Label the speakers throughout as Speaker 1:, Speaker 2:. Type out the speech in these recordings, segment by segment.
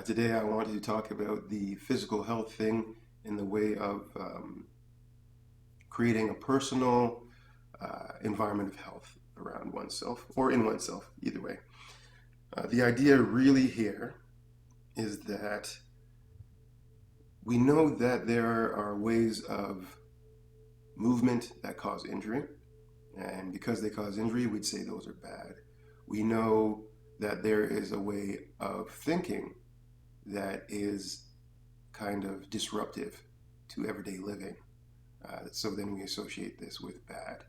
Speaker 1: Today I wanted to talk about the physical health thing in the way of creating a personal environment of health around oneself or in oneself, either way. The idea really here is that we know that there are ways of movement that cause injury, and because they cause injury, we'd say those are bad. We know that there is a way of thinking that is kind of disruptive to everyday living. So then we associate this with bad.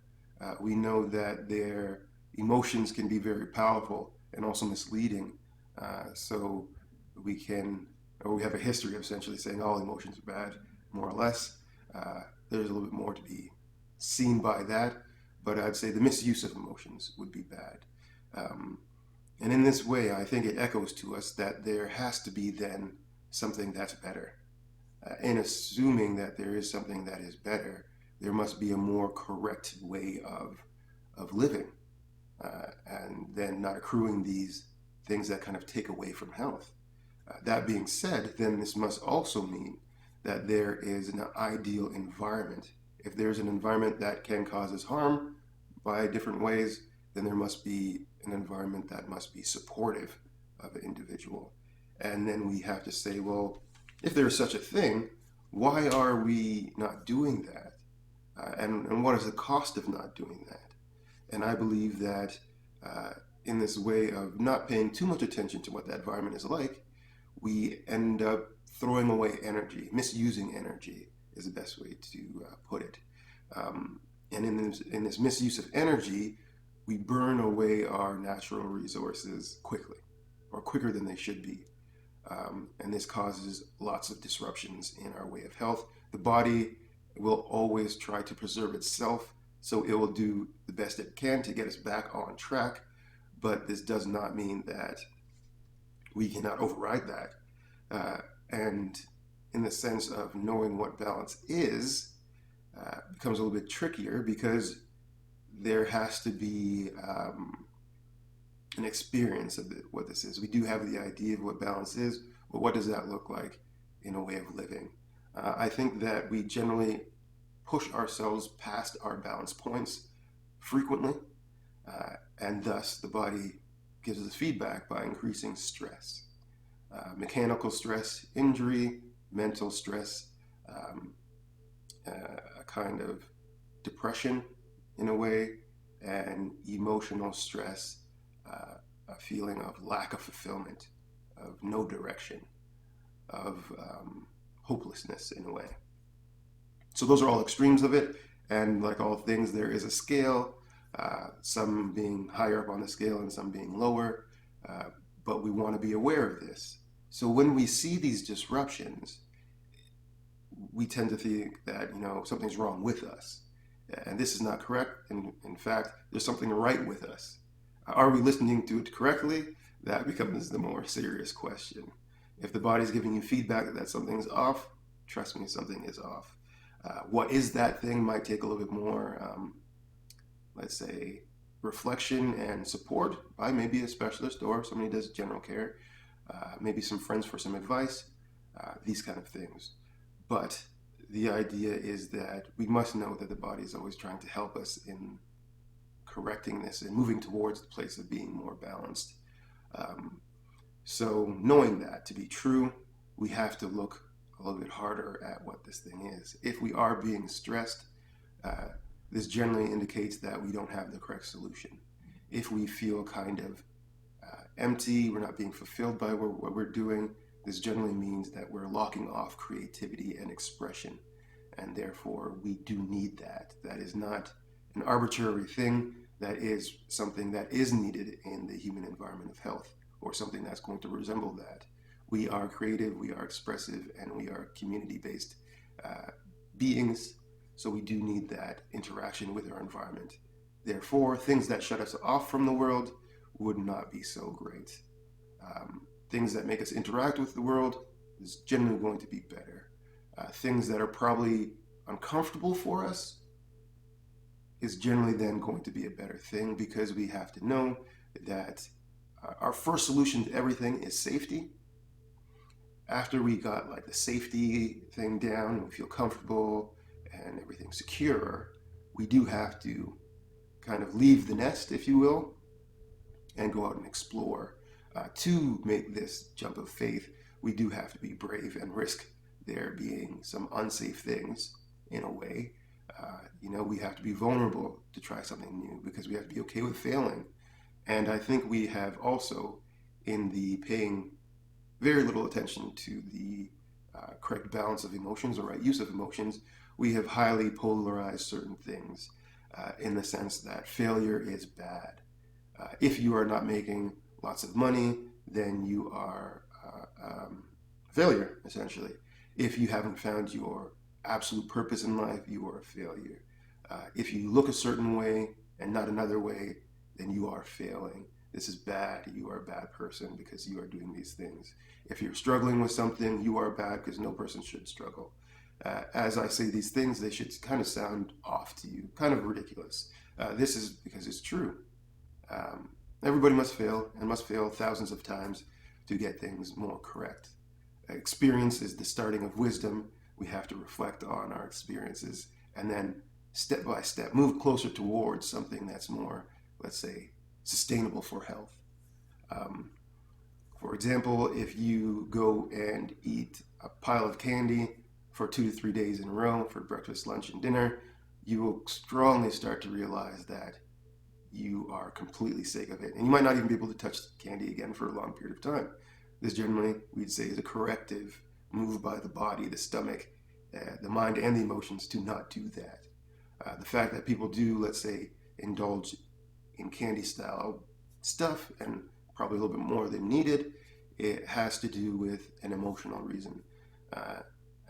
Speaker 1: We know that their emotions can be very powerful and also misleading. So we can, or we have a history of essentially saying all emotions are bad, more or less. There's a little bit more to be seen by that, but I'd say the misuse of emotions would be bad. Um, and in this way, I think it echoes to us that there has to be then something that's better. In assuming that there is something that is better, there must be a more correct way of living, and then not accruing these things that kind of take away from health. That being said, then this must also mean that there is an ideal environment. If there's an environment that can cause us harm by different ways, then there must be an environment that must be supportive of an individual. And then we have to say, well, if there is such a thing, why are we not doing that? And what is the cost of not doing that? And I believe that in this way of not paying too much attention to what that environment is like, we end up throwing away energy, misusing energy is the best way to put it. And in this misuse of energy, we burn away our natural resources quickly, or quicker than they should be. And this causes lots of disruptions in our way of health. The body will always try to preserve itself, so it will do the best it can to get us back on track. But this does not mean that we cannot override that. And in the sense of knowing what balance is, becomes a little bit trickier because there has to be an experience of what this is. We do have the idea of what balance is, but what does that look like in a way of living? I think that we generally push ourselves past our balance points frequently, and thus the body gives us feedback by increasing stress. Mechanical stress, injury, mental stress, um, a kind of depression in a way, and emotional stress, a feeling of lack of fulfillment, of no direction, of hopelessness in a way. So those are all extremes of it, and like all things, there is a scale, some being higher up on the scale and some being lower, but we want to be aware of this. So when we see these disruptions, we tend to think that something's wrong with us, and this is not correct. In fact, there's something right with us. Are we listening to it correctly? That becomes the more serious question. If the body's giving you feedback that something's off, trust me, something is off. What is that thing might take a little bit more, let's say, reflection and support by maybe a specialist or somebody who does general care, maybe some friends for some advice, these kind of things. But the idea is that we must know that the body is always trying to help us in correcting this and moving towards the place of being more balanced. Um, so knowing that to be true, we have to look a little bit harder at what this thing is. If we are being stressed, uh, this generally indicates that we don't have the correct solution. If we feel kind of empty, we're not being fulfilled by what we're doing, this generally means that we're locking off creativity and expression, and therefore we do need that. That is not an arbitrary thing, that is something that is needed in the human environment of health, or something that's going to resemble that. We are creative, we are expressive, and we are community-based beings, so we do need that interaction with our environment. Therefore, things that shut us off from the world would not be so great. Things that make us interact with the world is generally going to be better. Things that are probably uncomfortable for us is generally then going to be a better thing, because we have to know that our first solution to everything is safety. after we got like the safety thing down and we feel comfortable and everything's secure, we do have to kind of leave the nest, if you will, and go out and explore. To make this jump of faith, we do have to be brave and risk there being some unsafe things in a way. We have to be vulnerable to try something new because we have to be okay with failing. And I think we have also, in the paying very little attention to the correct balance of emotions or right use of emotions, we have highly polarized certain things in the sense that failure is bad. If you are not making lots of money, then you are a failure, essentially. If you haven't found your absolute purpose in life, you are a failure. If you look a certain way and not another way, then you are failing. This is bad. You are a bad person because you are doing these things. If you're struggling with something, you are bad because no person should struggle. As I say these things, they should kind of sound off to you, kind of ridiculous. This is because it's true. Everybody must fail and must fail thousands of times to get things more correct. Experience is the starting of wisdom. We have to reflect on our experiences and then step by step move closer towards something that's more, let's say, sustainable for health. For example, if you go and eat a pile of candy for 2 to 3 days in a row for breakfast, lunch, and dinner, you will strongly start to realize that you are completely sick of it. And you might not even be able to touch candy again for a long period of time. This generally, we'd say, is a corrective move by the body, the stomach, the mind, and the emotions to not do that. The fact that people do, let's say, indulge in candy style stuff and probably a little bit more than needed, it has to do with an emotional reason.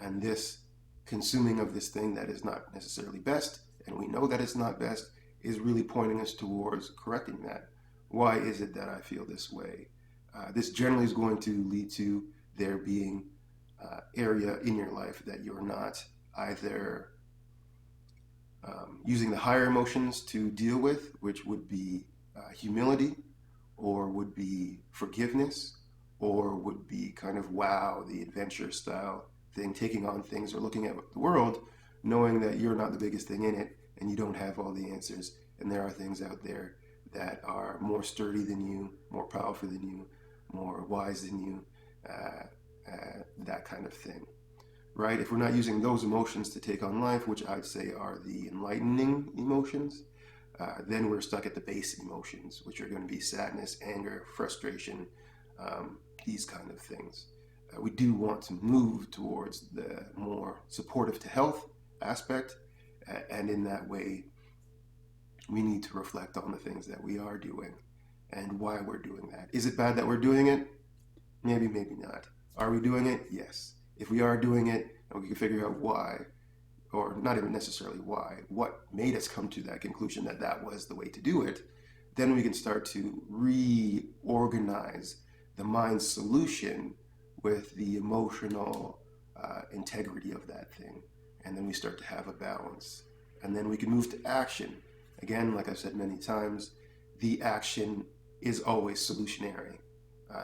Speaker 1: And this consuming of this thing that is not necessarily best, and we know that it's not best, is really pointing us towards correcting that. Why is it that I feel this way? This generally is going to lead to there being area in your life that you're not either using the higher emotions to deal with, which would be humility, or would be forgiveness, or would be kind of wow, the adventure style thing, taking on things or looking at the world, knowing that you're not the biggest thing in it and you don't have all the answers. And there are things out there that are more sturdy than you, more powerful than you, more wise than you, that kind of thing. Right? If we're not using those emotions to take on life, which I'd say are the enlightening emotions, then we're stuck at the base emotions, which are going to be sadness, anger, frustration, these kind of things. We do want to move towards the more supportive to health aspect, and in that way, we need to reflect on the things that we are doing and why we're doing that. Is it bad that we're doing it? Maybe, maybe not. Are we doing it? Yes. If we are doing it, and we can figure out why, or not even necessarily why, what made us come to that conclusion that that was the way to do it, then we can start to reorganize the mind's solution with the emotional integrity of that thing. And then we start to have a balance. And then we can move to action. Again, like I've said many times, the action is always solutionary.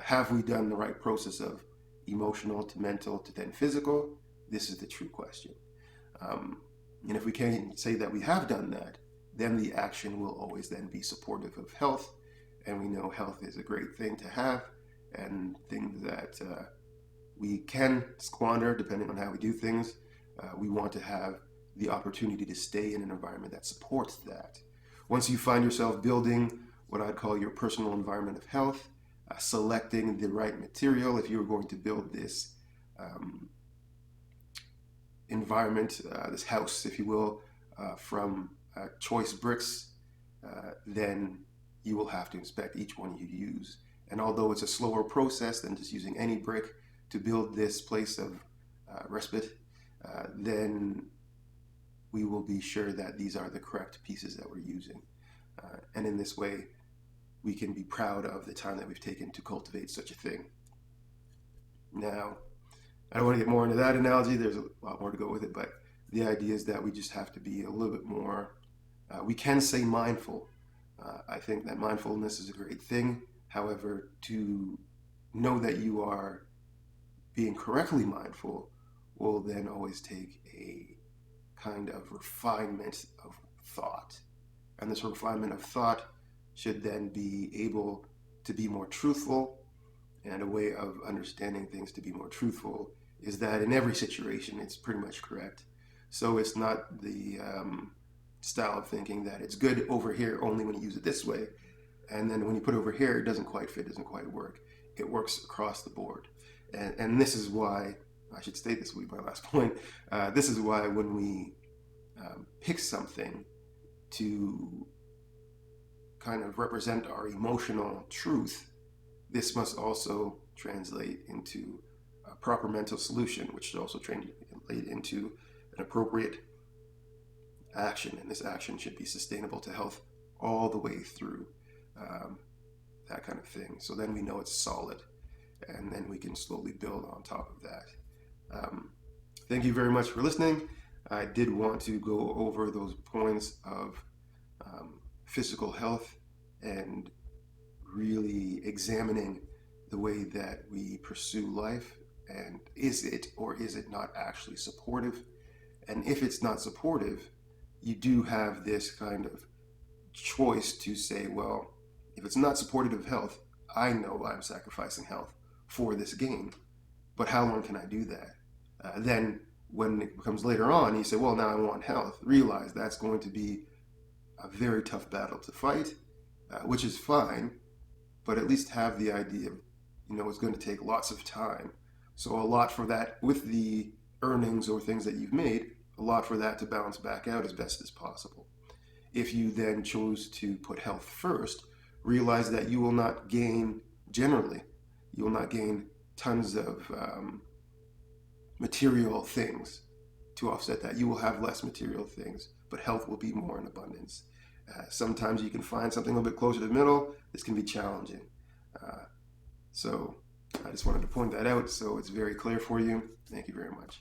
Speaker 1: Have we done the right process of emotional to mental to then physical? This is the true question. And if we can say that we have done that, then the action will always then be supportive of health. And we know health is a great thing to have and things that we can squander depending on how we do things. We want to have the opportunity to stay in an environment that supports that. Once you find yourself building what I'd call your personal environment of health, selecting the right material, if you were going to build this environment, this house, if you will, from choice bricks, then you will have to inspect each one you use. And although it's a slower process than just using any brick to build this place of respite, then we will be sure that these are the correct pieces that we're using. And in this way, we can be proud of the time that we've taken to cultivate such a thing. Now, I don't want to get more into that analogy. There's a lot more to go with it, but the idea is that we just have to be a little bit more, we can say mindful. I think that mindfulness is a great thing. However, to know that you are being correctly mindful will then always take a kind of refinement of thought. And this refinement of thought should then be able to be more truthful. And a way of understanding things to be more truthful is that in every situation, it's pretty much correct. So it's not the style of thinking that it's good over here only when you use it this way. And then when you put it over here, it doesn't quite fit, doesn't quite work. It works across the board. And this is why, I should state this will be my last point, this is why when we pick something to kind of represent our emotional truth, this must also translate into a proper mental solution, which should also translate into an appropriate action. And this action should be sustainable to health all the way through, that kind of thing. So then we know it's solid, and then we can slowly build on top of that. Thank you very much for listening. I did want to go over those points of physical health and really examining the way that we pursue life, and is it or is it not actually supportive? And if it's not supportive, you do have this kind of choice to say, well, if it's not supportive of health, I know I'm sacrificing health for this gain, but how long can I do that? Then when it becomes later on, you say, well, now I want health. Realize that's going to be a very tough battle to fight, which is fine, but at least have the idea of, it's going to take lots of time. So a lot for that, with the earnings or things that you've made, a lot for that to bounce back out as best as possible. If you then chose to put health first, realize that you will not gain, generally, you will not gain tons of material things to offset that. You will have less material things, but health will be more in abundance. Sometimes you can find something a little bit closer to the middle. This can be challenging. So I just wanted to point that out so it's very clear for you. Thank you very much.